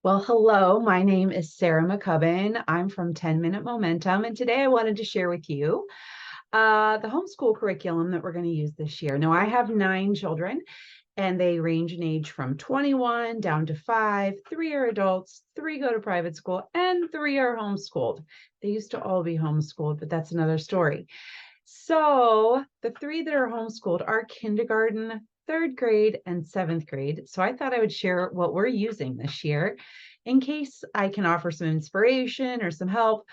Well, hello, my name is Sarah McCubbin. I'm from 10 Minute Momentum, and today I wanted to share with you the homeschool curriculum that we're going to use this year. Now, I have 9 children, and they range in age from 21 down to 5. 3 are adults, 3 go to private school, and 3 are homeschooled. They used to all be homeschooled, but that's another story. So the 3 that are homeschooled are kindergarten, 3rd grade, and 7th grade. So I thought I would share what we're using this year in case I can offer some inspiration or some help.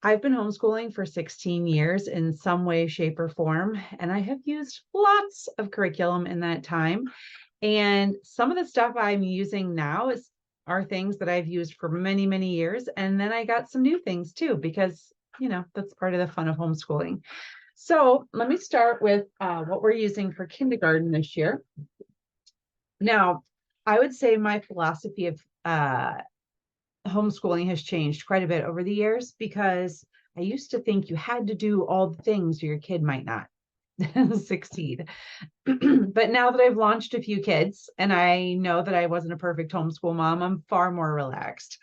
I've been homeschooling for 16 years in some way, shape, or form, and I have used lots of curriculum in that time. And some of the stuff I'm using now are things that I've used for many, many years. And then I got some new things too, because that's part of the fun of homeschooling. So let me start with what we're using for kindergarten this year. Now, I would say my philosophy of homeschooling has changed quite a bit over the years because I used to think you had to do all the things or your kid might not succeed. But now that I've launched a few kids and I know that I wasn't a perfect homeschool mom, I'm far more relaxed.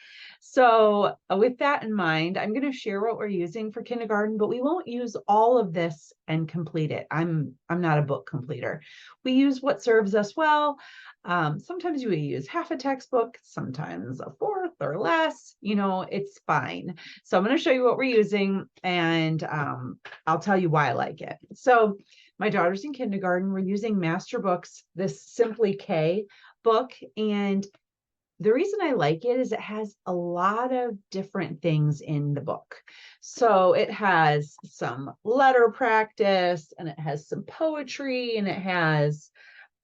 So with that in mind, I'm going to share what we're using for kindergarten, but we won't use all of this and complete it. I'm not a book completer. We use what serves us well. Sometimes we use half a textbook, sometimes a fourth or less, it's fine. So I'm going to show you what we're using and I'll tell you why I like it. So my daughter's in kindergarten. We're using Master Books, this Simply K book. And the reason I like it is it has a lot of different things in the book. So it has some letter practice, and it has some poetry, and it has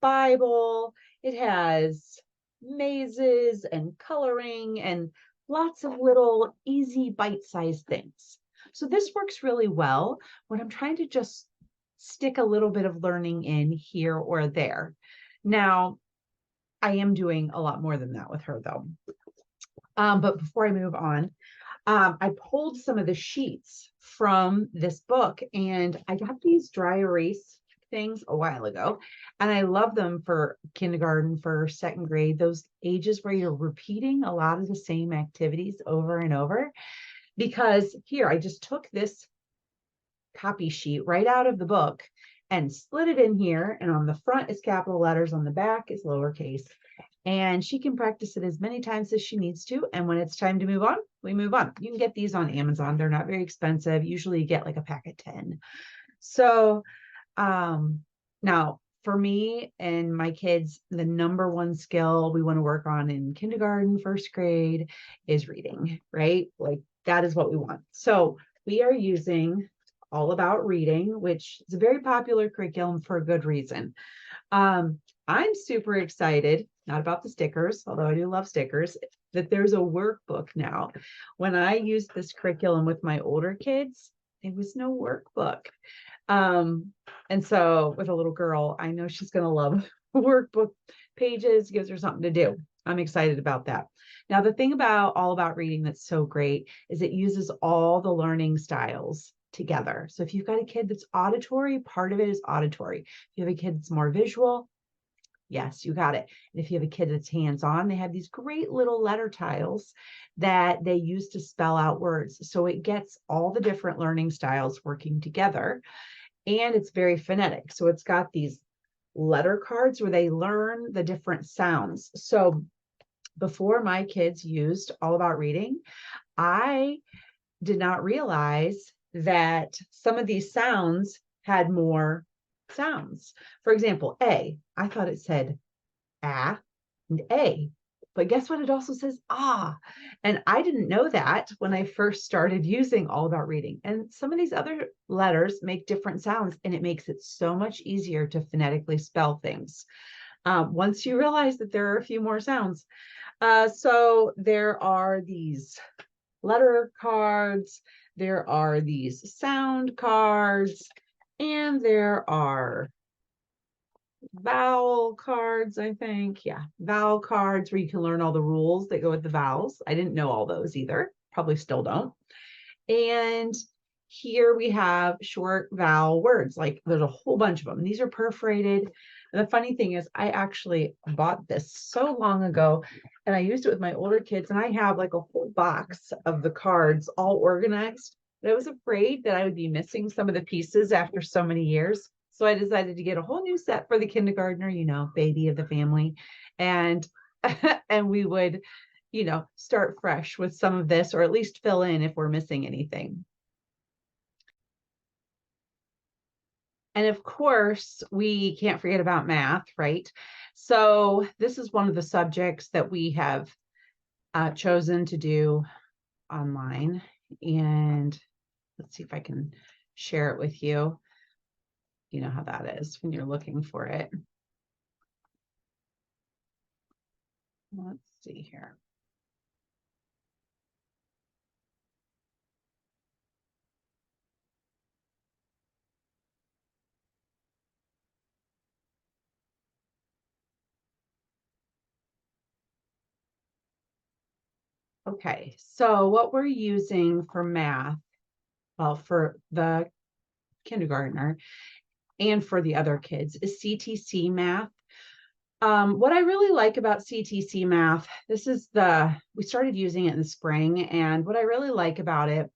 Bible. It has mazes and coloring and lots of little easy bite-sized things. So this works really well when I'm trying to just stick a little bit of learning in here or there. Now, I am doing a lot more than that with her, though. But before I move on, I pulled some of the sheets from this book, and I got these dry erase things a while ago, and I love them for kindergarten, for 2nd grade, those ages where you're repeating a lot of the same activities over and over. Because here, I just took this copy sheet right out of the book and split it in here. And on the front is capital letters, on the back is lowercase. And she can practice it as many times as she needs to. And when it's time to move on, we move on. You can get these on Amazon. They're not very expensive. Usually you get like a pack of 10. So now for me and my kids, the number one skill we want to work on in kindergarten, 1st grade is reading, right? Like that is what we want. So we are using All About Reading, which is a very popular curriculum for a good reason. I'm super excited, not about the stickers, although I do love stickers, that there's a workbook now. When I used this curriculum with my older kids, there was no workbook. And so with a little girl, I know she's going to love workbook pages, gives her something to do. I'm excited about that. Now, the thing about All About Reading that's so great is it uses all the learning styles together. So if you've got a kid that's auditory, part of it is auditory. If you have a kid that's more visual, yes, you got it. And if you have a kid that's hands-on, they have these great little letter tiles that they use to spell out words. So it gets all the different learning styles working together. And it's very phonetic. So it's got these letter cards where they learn the different sounds. So before my kids used All About Reading, I did not realize that some of these sounds had more sounds. For example, I thought it said ah and a, but guess what? It also says ah. And I didn't know that when I first started using All About Reading. And some of these other letters make different sounds, and it makes it so much easier to phonetically spell things. Once you realize that there are a few more sounds. So there are these letter cards, there are these sound cards, and there are vowel cards, I think. Yeah, vowel cards where you can learn all the rules that go with the vowels. I didn't know all those either. Probably still don't. And here we have short vowel words, like there's a whole bunch of them. These are perforated. And the funny thing is, I actually bought this so long ago and I used it with my older kids, and I have like a whole box of the cards all organized. But I was afraid that I would be missing some of the pieces after so many years. So I decided to get a whole new set for the kindergartner, baby of the family. And and we would, start fresh with some of this, or at least fill in if we're missing anything. And of course, we can't forget about math, right? So this is one of the subjects that we have chosen to do online. And let's see if I can share it with you. You know how that is when you're looking for it. Let's see here. Okay, so what we're using for math, well, for the kindergartner and for the other kids, is CTC math. What I really like about CTC math, we started using it in the spring, and what I really like about it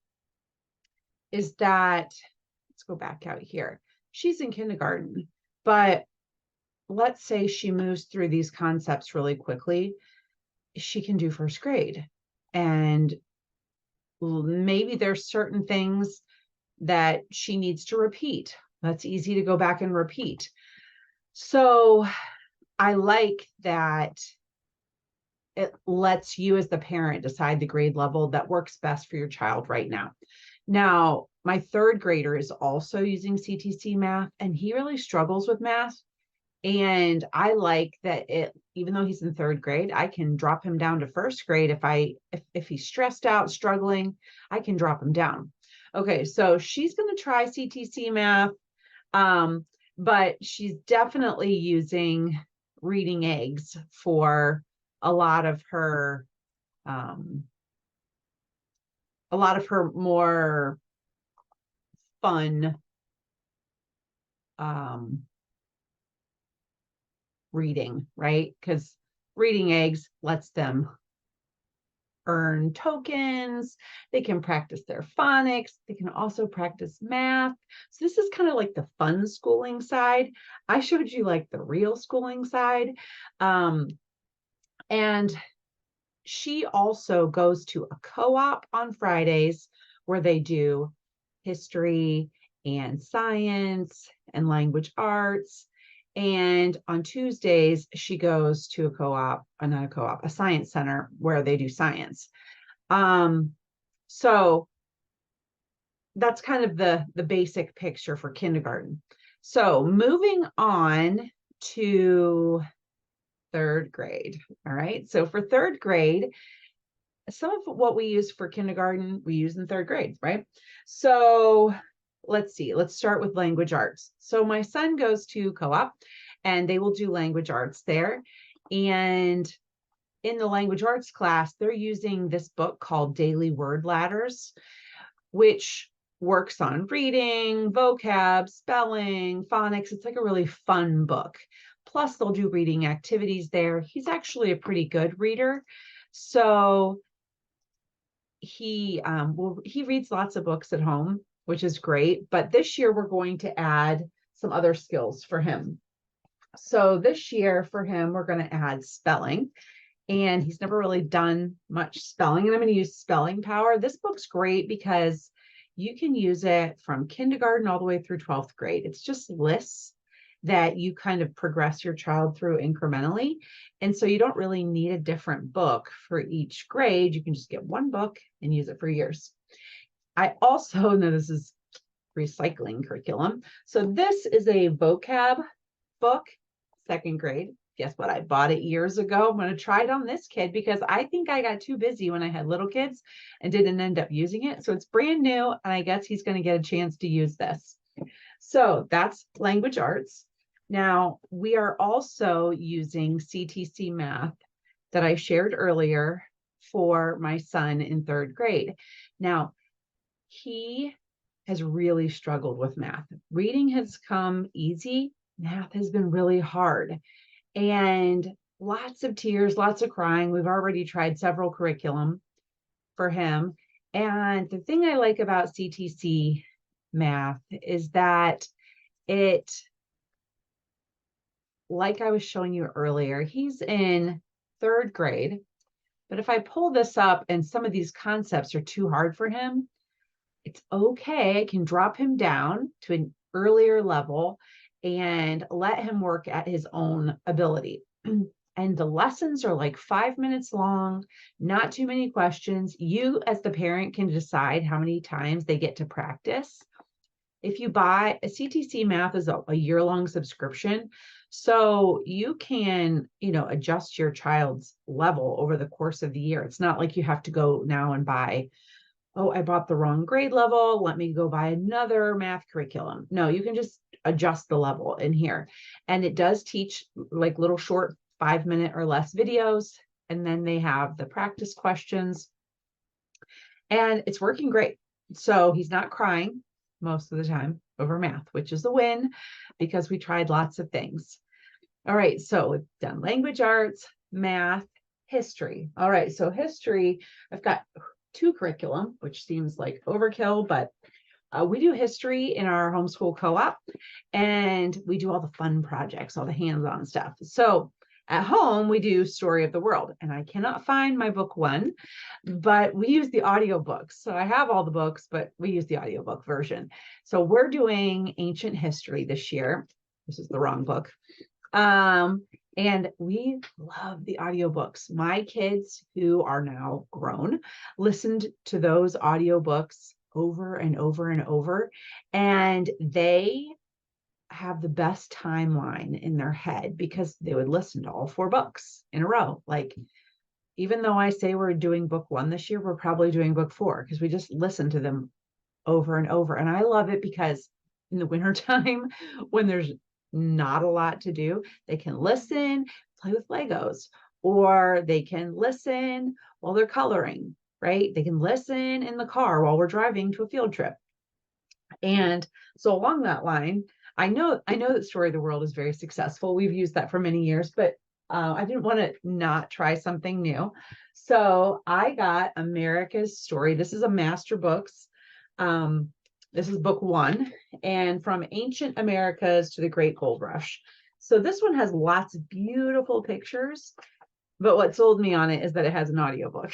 is that, let's go back out here. She's in kindergarten, but let's say she moves through these concepts really quickly, she can do first grade. And maybe there's certain things that she needs to repeat. That's easy to go back and repeat. So I like that it lets you as the parent decide the grade level that works best for your child right now. Now, my third grader is also using CTC math, and he really struggles with math. And I like that even though he's in third grade, I can drop him down to first grade. If he's stressed out, struggling, I can drop him down. Okay, so she's going to try CTC math, but she's definitely using reading eggs for a lot of her more fun reading, right? Because reading eggs lets them earn tokens. They can practice their phonics. They can also practice math. So this is kind of like the fun schooling side. I showed you like the real schooling side. And she also goes to a co-op on Fridays where they do history and science and language arts. And on Tuesdays, she goes to a science center where they do science. So that's kind of the basic picture for kindergarten. So moving on to third grade. All right. So for third grade, some of what we use for kindergarten, we use in third grade, right? So let's see, let's start with language arts. So my son goes to co-op and they will do language arts there. And in the language arts class, they're using this book called Daily Word Ladders, which works on reading, vocab, spelling, phonics. It's like a really fun book. Plus, they'll do reading activities there. He's actually a pretty good reader. So he reads lots of books at home, which is great. But this year we're going to add some other skills for him. So this year for him, we're going to add spelling. And he's never really done much spelling. And I'm going to use Spelling Power. This book's great because you can use it from kindergarten all the way through 12th grade. It's just lists that you kind of progress your child through incrementally. And so you don't really need a different book for each grade. You can just get one book and use it for years. I also know this is recycling curriculum. So this is a vocab book, second grade. Guess what? I bought it years ago. I'm going to try it on this kid because I think I got too busy when I had little kids and didn't end up using it. So it's brand new, and I guess he's going to get a chance to use this. So that's language arts. Now, we are also using CTC math that I shared earlier for my son in third grade. Now, he has really struggled with math. Reading has come easy. Math has been really hard. And lots of tears, lots of crying. We've already tried several curriculum for him. And the thing I like about CTC math is that it, like I was showing you earlier, he's in 3rd grade. But if I pull this up and some of these concepts are too hard for him, it's okay. I can drop him down to an earlier level and let him work at his own ability. And the lessons are like 5 minutes long, not too many questions. You, as the parent, can decide how many times they get to practice. If you buy a CTC math is a year-long subscription, so you can, adjust your child's level over the course of the year. It's not like you have to go now and buy, oh, I bought the wrong grade level, let me go buy another math curriculum. No, you can just adjust the level in here. And it does teach like little short 5-minute or less videos. And then they have the practice questions. And it's working great. So he's not crying most of the time over math, which is a win because we tried lots of things. All right, so we've done language arts, math, history. All right, so history, I've got 2 curriculum, which seems like overkill, but we do history in our homeschool co-op, and we do all the fun projects, all the hands-on stuff. So at home, we do Story of the World, and I cannot find my book 1, but we use the audiobooks. So I have all the books, but we use the audiobook version. So we're doing ancient history this year. This is the wrong book. And we love the audiobooks. My kids, who are now grown, listened to those audiobooks over and over and over, and they have the best timeline in their head because they would listen to all 4 books in a row. Like, even though I say we're doing book 1 this year, we're probably doing book 4 because we just listen to them over and over. And I love it because in the wintertime, when there's not a lot to do, they can listen, play with Legos, or they can listen while they're coloring, right? They can listen in the car while we're driving to a field trip. And so along that line, I know that Story of the World is very successful. We've used that for many years, but I didn't want to not try something new. So I got America's Story. This is a master books. This is book 1, and From Ancient Americas to the Great Gold Rush. So this one has lots of beautiful pictures, but what sold me on it is that it has an audiobook.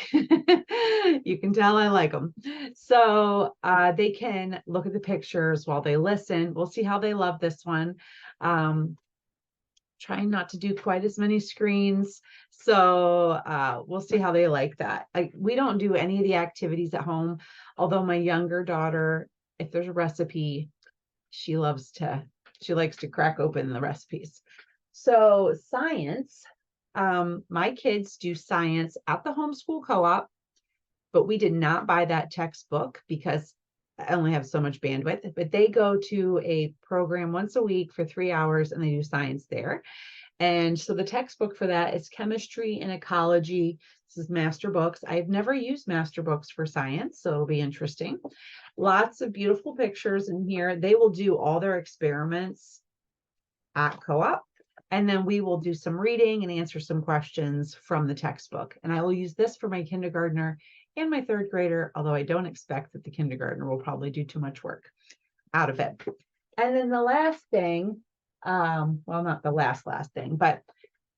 You can tell I like them. So they can look at the pictures while they listen. We'll see how they love this one. Trying not to do quite as many screens. So we'll see how they like that. We don't do any of the activities at home, although my younger daughter, if there's a recipe, she likes to crack open the recipes. So science, my kids do science at the homeschool co-op, but we did not buy that textbook because I only have so much bandwidth, but they go to a program once a week for 3 hours and they do science there. And so the textbook for that is chemistry and ecology. This is master books. I've never used master books for science, so it'll be interesting. Lots of beautiful pictures in here. They will do all their experiments at co-op, and then we will do some reading and answer some questions from the textbook. And I will use this for my kindergartner and my 3rd grader, although I don't expect that the kindergartner will probably do too much work out of it. And then the last thing, well, not the last thing, but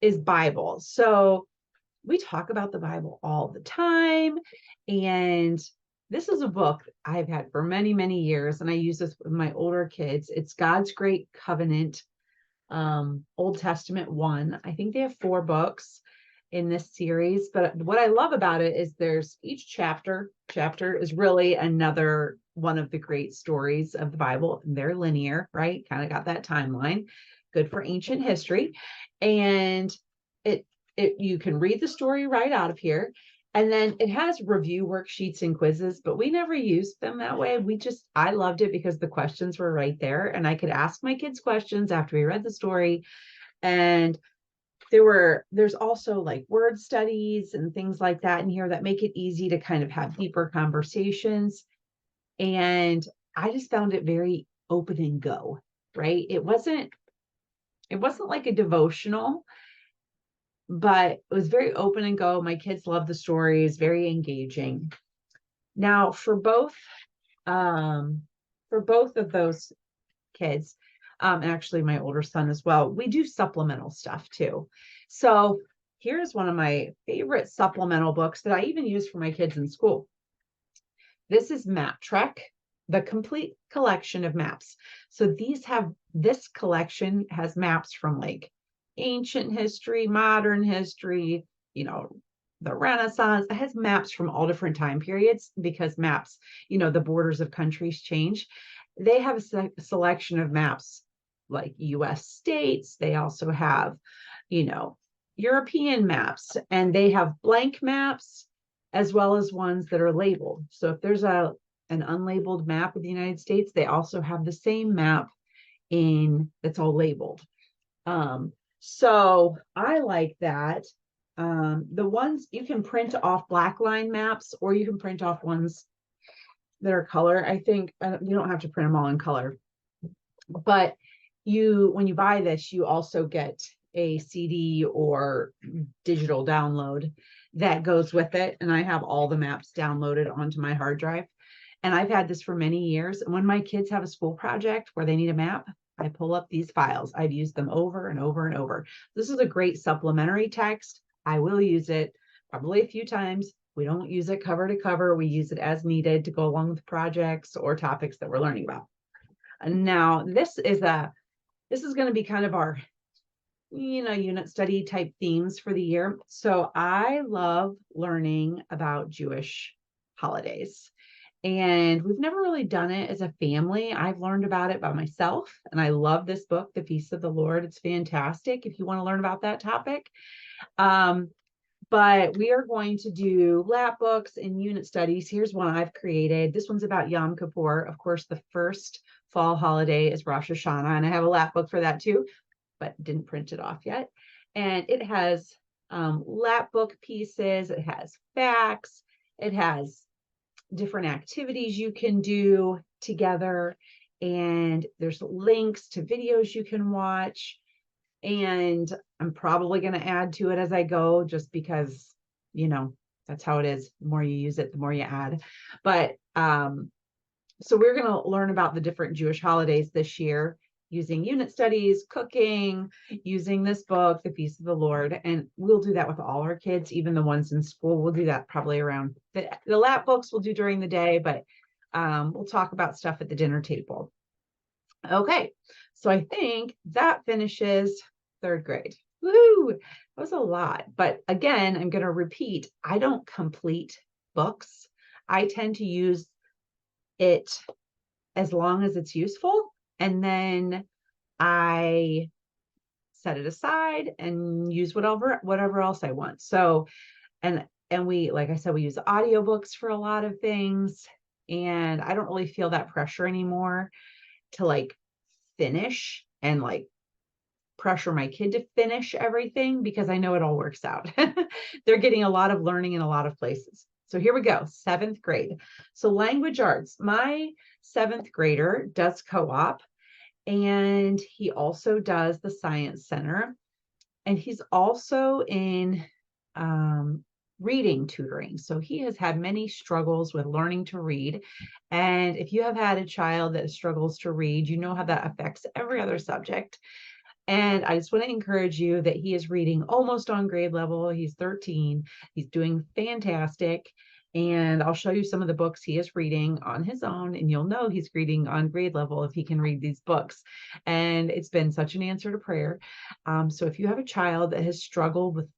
is Bible. So we talk about the Bible all the time. And this is a book I've had for many, many years. And I use this with my older kids. It's God's Great Covenant, Old Testament 1. I think they have 4 books in this series. But what I love about it is there's each chapter is really another one of the great stories of the Bible. And they're linear, right? Kind of got that timeline. Good for ancient history. And you can read the story right out of here. And then it has review worksheets and quizzes, but we never used them that way. I loved it because the questions were right there and I could ask my kids questions after we read the story. And there's also like word studies and things like that in here that make it easy to kind of have deeper conversations. And I just found it very open and go, right? It wasn't like a devotional, but it was very open and go. My kids love the stories, very engaging. Now, um, for both of those kids, actually my older son as well, we do supplemental stuff too. So here's one of my favorite supplemental books that I even use for my kids in school. This is Map Trek, the complete collection of maps. So this collection has maps from like ancient history, modern history, you know, the Renaissance. It has maps from all different time periods because maps, the borders of countries change. They have a selection of maps like US states. They also have, you know, European maps, and they have blank maps as well as ones that are labeled. So if there's an unlabeled map of the United States, they also have the same map that's all labeled. So I like that. The ones you can print off black line maps, or you can print off ones that are color. I think you don't have to print them all in color, but when you buy this, you also get a CD or digital download that goes with it. And I have all the maps downloaded onto my hard drive. And I've had this for many years. And when my kids have a school project where they need a map, I pull up these files. I've used them over and over and over. This is a great supplementary text. I will use it probably a few times. We don't use it cover to cover. We use it as needed to go along with projects or topics that we're learning about. And now this is going to be kind of our unit study type themes for the year. So I love learning about Jewish holidays. And we've never really done it as a family. I've learned about it by myself, and I love this book, The Feast of the Lord. It's fantastic if you want to learn about that topic. But we are going to do lap books and unit studies. Here's one I've created. This one's about Yom Kippur. Of course, the first fall holiday is Rosh Hashanah, and I have a lap book for that too, but didn't print it off yet. And it has lap book pieces. It has facts. It has different activities you can do together. And there's links to videos you can watch. And I'm probably going to add to it as I go, just because, that's how it is. The more you use it, the more you add. But so we're going to learn about the different Jewish holidays this year using unit studies, cooking, using this book, The Feast of the Lord. And we'll do that with all our kids, even the ones in school. We'll do that probably around the lap books we'll do during the day, but we'll talk about stuff at the dinner table. Okay, so I think that finishes third grade. Woo! That was a lot. But again, I'm going to repeat, I don't complete books. I tend to use it as long as it's useful, and then I set it aside and use whatever else I want. So, and we, like I said, we use audiobooks for a lot of things, and I don't really feel that pressure anymore to like finish and like pressure my kid to finish everything, because I know it all works out. They're getting a lot of learning in a lot of places. So here we go, 7th grade. So language arts, my 7th grader does co-op, and he also does the science center, and he's also in reading tutoring. So he has had many struggles with learning to read. And if you have had a child that struggles to read, you know how that affects every other subject. And I just want to encourage you that he is reading almost on grade level. He's 13. He's doing fantastic. And I'll show you some of the books he is reading on his own, and you'll know he's reading on grade level if he can read these books. And it's been such an answer to prayer. So if you have a child that has struggled with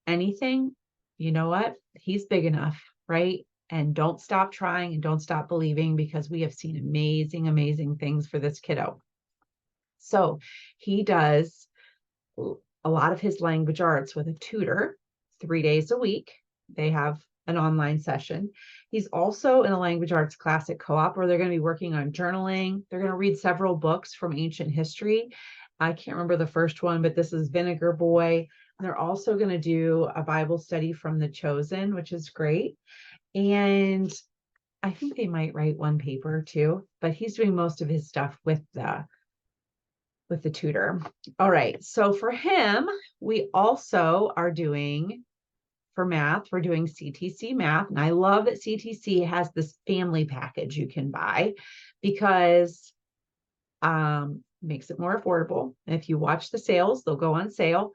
anything, you know what? He's big enough, right? And don't stop trying and don't stop believing, because we have seen amazing, amazing things for this kiddo. So he does a lot of his language arts with a tutor 3 days a week. They have an online session. He's also in a language arts class at co-op where they're going to be working on journaling. They're going to read several books from ancient history. I can't remember the first one, but this is Vinegar Boy. And they're also going to do a Bible study from The Chosen, which is great. And I think they might write one paper too, but he's doing most of his stuff with the tutor. All right. So for him, we also are doing for math, we're doing CTC math. And I love that CTC has this family package you can buy because makes it more affordable. And if you watch the sales, they'll go on sale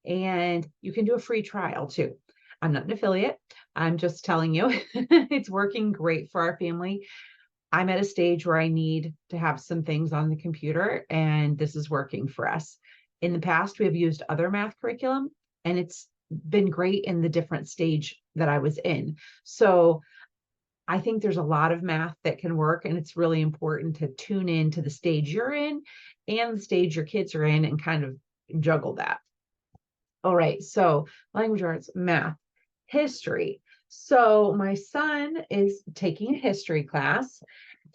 and you can do a free trial too. I'm not an affiliate. I'm just telling you it's working great for our family. I'm at a stage where I need to have some things on the computer, and this is working for us. In the past, we have used other math curriculum, and it's been great in the different stage that I was in. So I think there's a lot of math that can work, and it's really important to tune in to the stage you're in and the stage your kids are in and kind of juggle that. All right, so language arts, math, history. So my son is taking a history class,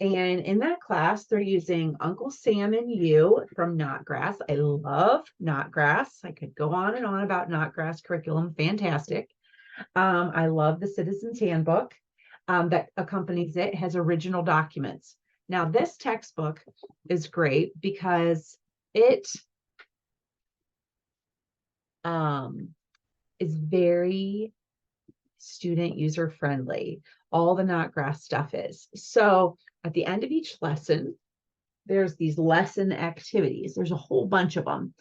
and in that class, they're using Uncle Sam and You from Knotgrass. I love Knotgrass. I could go on and on about Knotgrass curriculum. Fantastic. I love the Citizen's Handbook that accompanies it. It has original documents. Now, this textbook is great because it is very student user friendly. All the Knotgrass stuff is. So at the end of each lesson, there's these lesson activities. There's a whole bunch of them.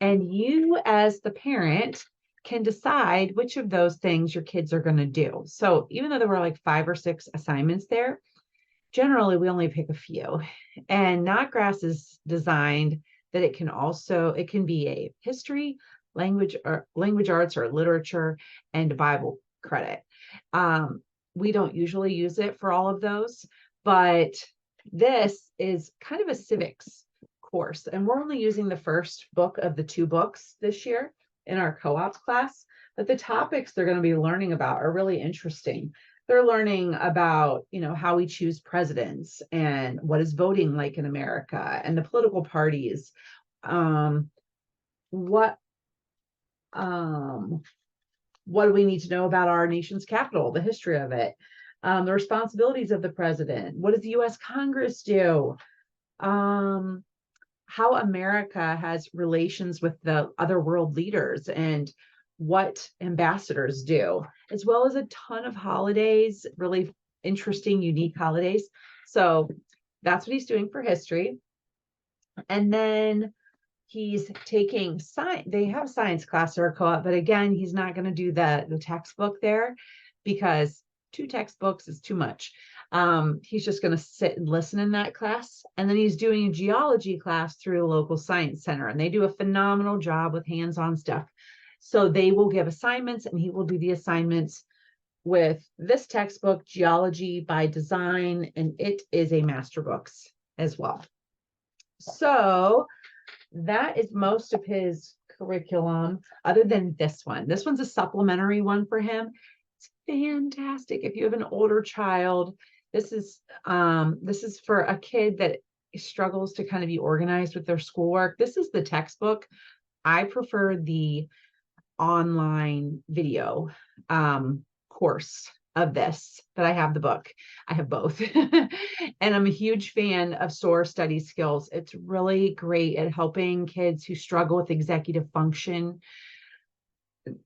And you, as the parent, can decide which of those things your kids are going to do. So even though there were like 5 or 6 assignments there, generally we only pick a few. And Knotgrass is designed that it can be a history, language arts or literature, and Bible credit. We don't usually use it for all of those, but this is kind of a civics course, and we're only using the first book of the 2 books this year in our co-op class, but the topics they're going to be learning about are really interesting. They're learning about, how we choose presidents and what is voting like in America and the political parties. What do we need to know about our nation's capital, the history of it, the responsibilities of the president? What does the U.S. Congress do? How America has relations with the other world leaders and what ambassadors do, as well as a ton of holidays, really interesting, unique holidays. So that's what he's doing for history. And then he's taking science. They have a science class or a co-op, but again, he's not going to do the textbook there because 2 textbooks is too much. He's just going to sit and listen in that class. And then he's doing a geology class through a local science center, and they do a phenomenal job with hands-on stuff. So they will give assignments, and he will do the assignments with this textbook, Geology by Design, and it is a master books as well. So that is most of his curriculum, other than this one. This one's a supplementary one for him. It's fantastic. If you have an older child, this is for a kid that struggles to kind of be organized with their schoolwork. This is the textbook. I prefer the online video course of this, but I have the book. I have both. And I'm a huge fan of Soar study skills. It's really great at helping kids who struggle with executive function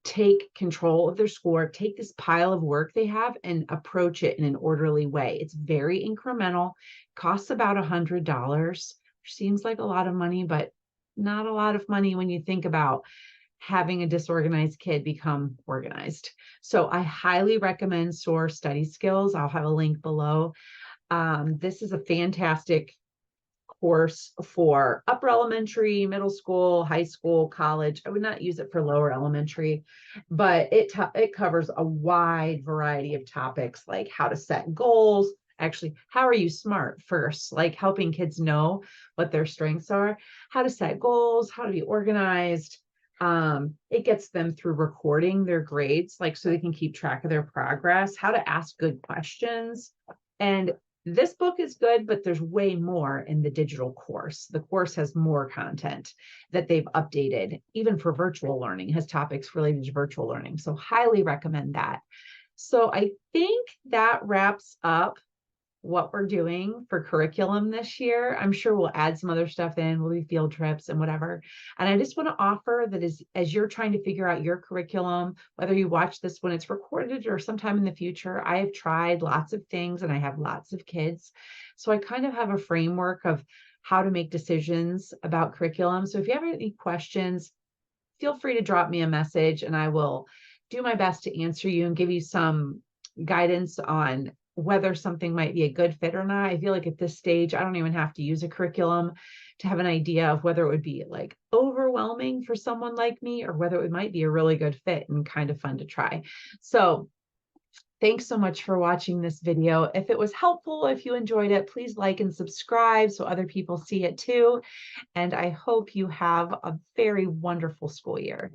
take control of their schoolwork, take this pile of work they have and approach it in an orderly way. It's very incremental, costs about $100, which seems like a lot of money, but not a lot of money when you think about having a disorganized kid become organized. So I highly recommend SOAR study skills. I'll have a link below. This is a fantastic course for upper elementary, middle school, high school, college. I would not use it for lower elementary, but it covers a wide variety of topics, like how to set goals. Actually, how are you smart first? Like helping kids know what their strengths are, how to set goals, how to be organized. It gets them through recording their grades, like so they can keep track of their progress, how to ask good questions. And this book is good, but there's way more in the digital course. The course has more content that they've updated, even for virtual learning, has topics related to virtual learning. So highly recommend that. So I think that wraps up what we're doing for curriculum this year. I'm sure we'll add some other stuff in, we'll do field trips and whatever. And I just want to offer that as you're trying to figure out your curriculum, whether you watch this when it's recorded or sometime in the future, I have tried lots of things and I have lots of kids. So I kind of have a framework of how to make decisions about curriculum. So if you have any questions, feel free to drop me a message and I will do my best to answer you and give you some guidance on whether something might be a good fit or not. I feel like at this stage, I don't even have to use a curriculum to have an idea of whether it would be like overwhelming for someone like me or whether it might be a really good fit and kind of fun to try. So thanks so much for watching this video. If it was helpful, if you enjoyed it, please like and subscribe so other people see it too. And I hope you have a very wonderful school year.